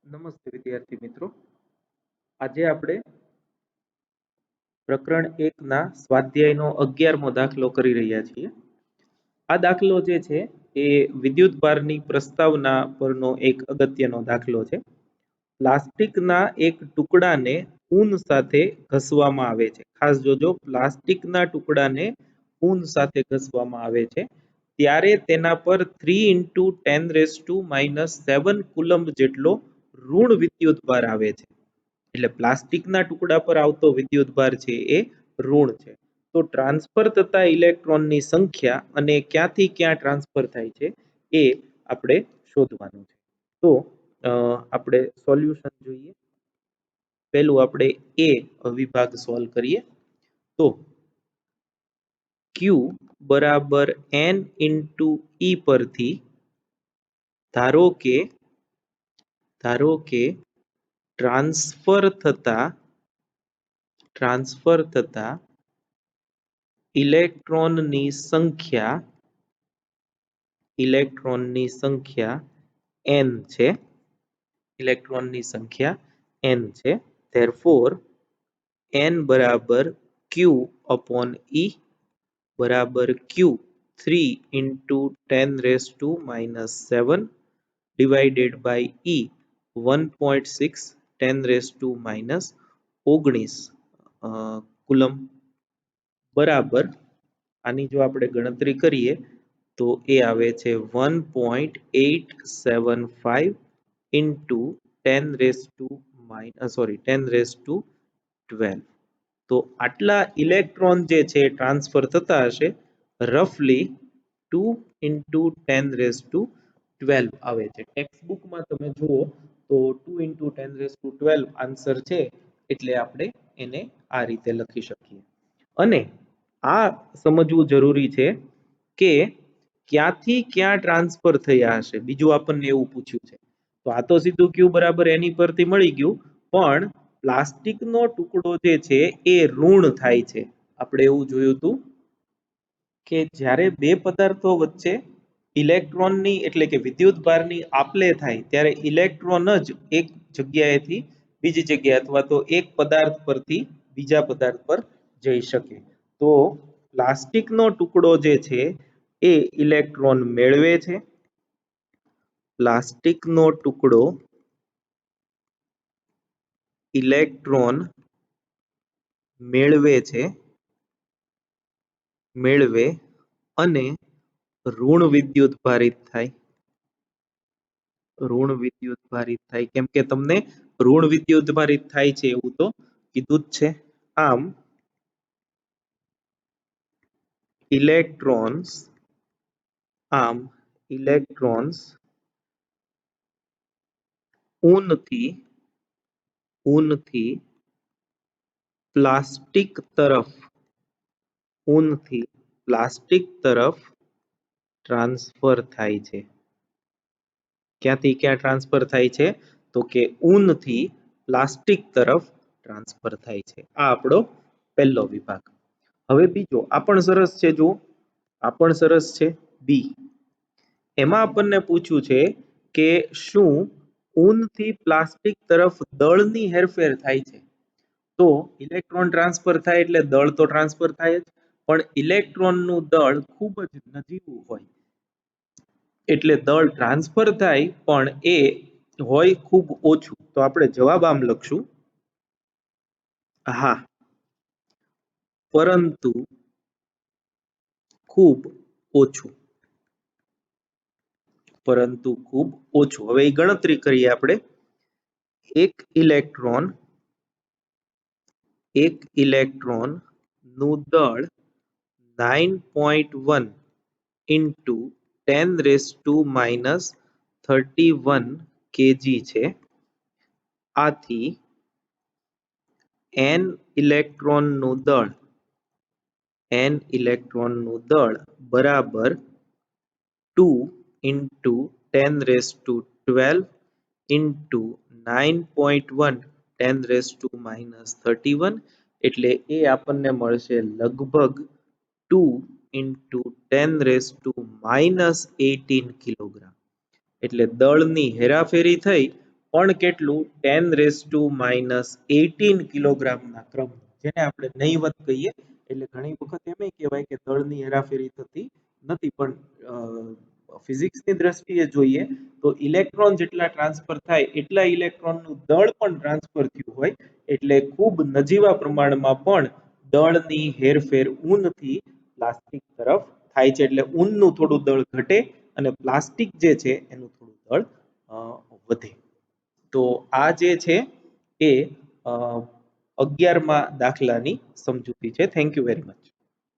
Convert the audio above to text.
નમસ્તે વિદ્યાર્થી મિત્રો. આજે આપણે પ્રકરણ 1 ના સ્વાધ્યાયનો 11મો દાખલો કરી રહ્યા છીએ. આ દાખલો જે છે એ વિદ્યુતભારની પ્રસ્તાવના પરનો એક અગત્યનો દાખલો છે. પ્લાસ્ટિકના એક ટુકડાને ઊન સાથે ઘસવામાં આવે છે. ખાસ જોજો, પ્લાસ્ટિકના ટુકડાને ઊન સાથે ઘસવામાં આવે છે ત્યારે તેના પર 3 × 10⁻⁻7 કુલંબ જેટલો ઋણ વિદ્યુતભાર આવે છે. એટલે પ્લાસ્ટિકના ટુકડા પર આવતો વિદ્યુતભાર છે એ ઋણ છે. તો ટ્રાન્સફર થતા ઇલેક્ટ્રોનની સંખ્યા અને ક્યાંથી ક્યાં ટ્રાન્સફર થાય છે એ આપણે શોધવાનું છે. તો આપણે સોલ્યુશન જોઈએ. પહેલું આપણે એ વિભાગ સોલ્વ કરીએ. તો Q બરાબર N × E પરથી ધારો કે ટ્રાન્સફર થતા ઇલેક્ટ્રોનની સંખ્યા n છે. therefore n બરાબર Q/E બરાબર Q 3 × 10⁻⁷ divided by E 1.6 10⁻⁹ coulomb બરાબર. આની જો આપણે ગણતરી કરીએ તો એ આવે છે 1.875 10⁻12. તો આટલા ઇલેક્ટ્રોન જે છે ટ્રાન્સફર થતા હશે રફલી 2 × 10⁻12 આવે છે. ટેક્સ્ટ બુકમાં તમે જુઓ તો 2 × 10⁻12 આન્સર છે, એટલે આપણે એને આ રીતે લખી શકીએ. અને આ સમજવું જરૂરી છે કે ક્યાંથી ક્યાં ટ્રાન્સફર થયા હશે. બીજું આપણને એવું પૂછ્યું છે. તો આ તો સીધું Q બરાબર એની પરથી મળી ગયું, પણ પ્લાસ્ટિકનો ટુકડો જે છે એ ઋણ થાય છે. આપણે એવું જોયું હતું કે જ્યારે બે પદાર્થો વચ્ચે ઇલેક્ટ્રોનની એટલે કે વિદ્યુતભારની આપલે થાય ત્યારે ઇલેક્ટ્રોન જ એક જગ્યાએથી બીજી જગ્યાએ અથવા તો એક પદાર્થ પરથી બીજા પદાર્થ પર જઈ શકે. તો પ્લાસ્ટિકનો ટુકડો જે છે એ ઇલેક્ટ્રોન મેળવે છે. પ્લાસ્ટિકનો ટુકડો ઇલેક્ટ્રોન મેળવે અને ઋણ વિદ્યુત ભારિત થાય. કેમ કે તમને ઋણ વિદ્યુત ભારિત થાય છે એવું તો કીધું જ છે. આમ ઇલેક્ટ્રોન્સ ઊનથી પ્લાસ્ટિક તરફ ટ્રાન્સફર થાય છે. ક્યાંથી ક્યાં ટ્રાન્સફર થાય છે? તો કે ઊનથી પ્લાસ્ટિક તરફ ટ્રાન્સફર થાય છે. આ આપણો પહેલો વિભાગ. હવે બીજો આ પણ સરસ છે. જુઓ, આ પણ સરસ છે. બી એમાં આપણને પૂછ્યું છે કે શું ઊનથી પ્લાસ્ટિક તરફ દળની હેરફેર થાય છે? તો ઇલેક્ટ્રોન ટ્રાન્સફર થાય એટલે દળ તો ટ્રાન્સફર થાય જ, પણ ઇલેક્ટ્રોનનું દળ ખૂબ જ નજીવું હોય એટલે દળ ટ્રાન્સફર થાય પણ એ હોય ખૂબ ઓછું. તો આપણે જવાબ આમ લખશું, હા, પરંતુ ખૂબ ઓછું. હવે એ ગણતરી કરીએ આપણે. એક ઇલેક્ટ્રોન નું દળ 9.1 × 10⁻31 kg છે. આથી n ઇલેક્ટ્રોનનું દળ બરાબર 2 × 10⁻12 × 9.1 10⁻31, એટલે એ આપણને મળશે લગભગ 2 × 10⁻18 કિલોગ્રામ. એટલે દળની હેરાફેરી થઈ પણ કેટલું 10⁻⁻18 કિલોગ્રામના ક્રમ, જેને આપણે નહીવત કહીએ. એટલે ઘણી વખત એમ કહેવાય કે દળની હેરાફેરી થતી નથી, પણ ફિઝિક્સની દ્રષ્ટિએ જોઈએ તો ઇલેક્ટ્રોન જેટલા ટ્રાન્સફર થાય એટલા ઇલેક્ટ્રોનનું દળ પણ ટ્રાન્સફર થયું હોય, એટલે ખૂબ નજીવા પ્રમાણમાં પણ દળની હેરફેર ઊનથી પ્લાસ્ટિક તરફ થાય છે. એટલે ઊનનું થોડું દળ ઘટે અને પ્લાસ્ટિક જે છે એનું થોડું દળ વધે. તો આ જે છે એ 11મા દાખલાની સમજૂતી છે. Thank you very much.